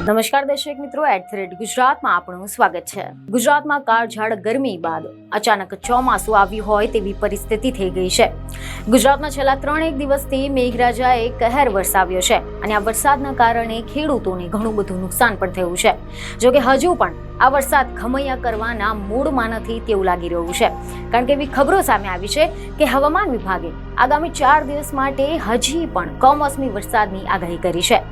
નમસ્કાર દર્શક મિત્રો, @ગુજરાતમાં આપનું સ્વાગત છે। ગુજરાતમાં કાળઝાળ ગરમી બાદ અચાનક ચોમાસું આવ્યું હોય તેવી પરિસ્થિતિ થઈ ગઈ છે। ગુજરાતમાં છેલ્લા 3 દિવસથી મેઘરાજાએ કહેર વરસાવ્યો છે અને આ વરસાદના કારણે ખેડૂતોને ઘણું બધું નુકસાન પણ થયું છે। જોકે હજુ પણ આ વરસાદ ખમૈયા કરવાના મૂડમાં નથી તેવું લાગી રહ્યું છે, કારણ કે એવી ખબરો સામે આવી છે કે હવામાન વિભાગે આગામી 4 દિવસ માટે હજી પણ કમોસમી વરસાદની આગાહી કરી છે।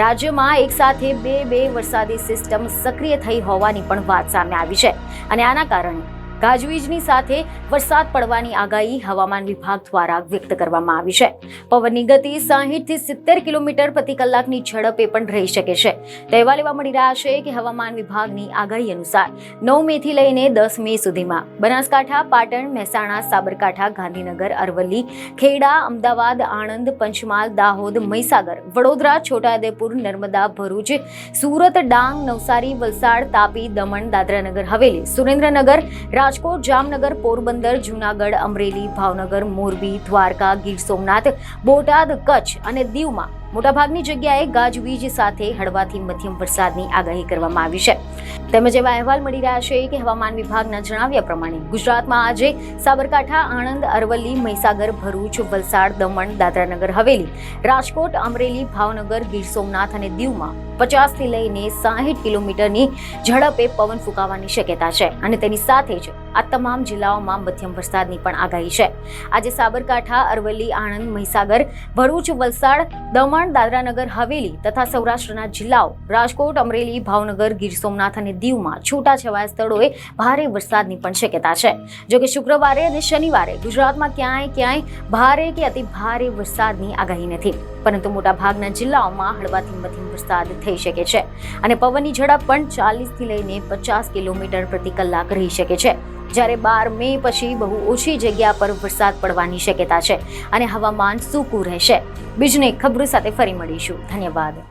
રાજ્યમાં એક સાથે બે વરસાદી સિસ્ટમ સક્રિય થઈ હોવાની પણ વાત સામે આવી છે અને આના કારણે ગાજવીજની સાથે વરસાદ પડવાની આગાહી હવામાન વિભાગ દ્વારા વ્યક્ત કરવામાં આવી છે। પવનની ગતિ 60 થી 70 કિલોમીટર પ્રતિ કલાકની ઝડપે પણ રહી શકે છે। તો એવા લેવા મળી રહ્યા છે કે હવામાન વિભાગની આગાહી અનુસાર 9 મે થી લઈને 10 મે સુધીમાં બનાસકાંઠા, પાટણ, મહેસાણા, સાબરકાંઠા, ગાંધીનગર, અરવલ્લી, ખેડા, અમદાવાદ, આણંદ, પંચમહાલ, દાહોદ, મહીસાગર, વડોદરા, છોટાઉદેપુર, નર્મદા, ભરૂચ, સુરત, ડાંગ, નવસારી, વલસાડ, તાપી, દમણ, દાદરાનગર હવેલી, સુરેન્દ્રનગર, રાજકોટ, જામનગર, પોરબંદર, જૂનાગઢ, અમરેલી, ભાવનગર, મોરબી, દ્વારકા, ગીર સોમનાથ, બોટાદ, કચ્છ અને દીવમાં મોટાભાગની જગ્યાએ ગાજવીજ સાથે હળવાથી મધ્યમ વરસાદની આગાહી કરવામાં આવી છે। તેમજ એવા અહેવાલ મળી રહ્યા છે કે હવામાન વિભાગના જણાવ્યા પ્રમાણે ગુજરાતમાં આજે સાબરકાંઠા, આણંદ, અરવલ્લી, મહીસાગર, ભરૂચ, વલસાડ, દમણ, દાદરાનગર હવેલી, રાજકોટ, અમરેલી, ભાવનગર, ગીર સોમનાથ અને દીવમાં 50 થી લઈને 60 કિલોમીટરની ઝડપે પવન ફૂંકાવાની શક્યતા છે અને તેની સાથે જ આ તમામ જિલ્લાઓમાં મધ્યમ વરસાદની પણ આગાહી છે। આજે સાબરકાંઠા, અરવલ્લી, આણંદ, મહીસાગર, ભરૂચ, વલસાડ, દમણ, દાદરાનગર હવેલી તથા સૌરાષ્ટ્રના જિલ્લાઓ રાજકોટ, અમરેલી, ભાવનગર, ગીર સોમનાથ અને દીવમાં છૂટાછવાયા સ્થળોએ ભારે વરસાદની પણ શક્યતા છે। જોકે શુક્રવારે અને શનિવારે ગુજરાતમાં ક્યાંય ભારે કે અતિ ભારે વરસાદની આગાહી નથી, પરંતુ મોટાભાગના જિલ્લાઓમાં હળવાથી મધ્યમ વરસાદ થઈ શકે છે અને પવનની ઝડપ પણ 40 થી લઈને 50 કિલોમીટર પ્રતિ કલાક રહી શકે છે। જ્યારે 12 મે પછી બહુ ઓછી જગ્યા પર વરસાદ પડવાની શક્યતા છે અને હવામાન સૂકું રહેશે। બીજને ખબરો સાથે ફરી મળીશું। ધન્યવાદ।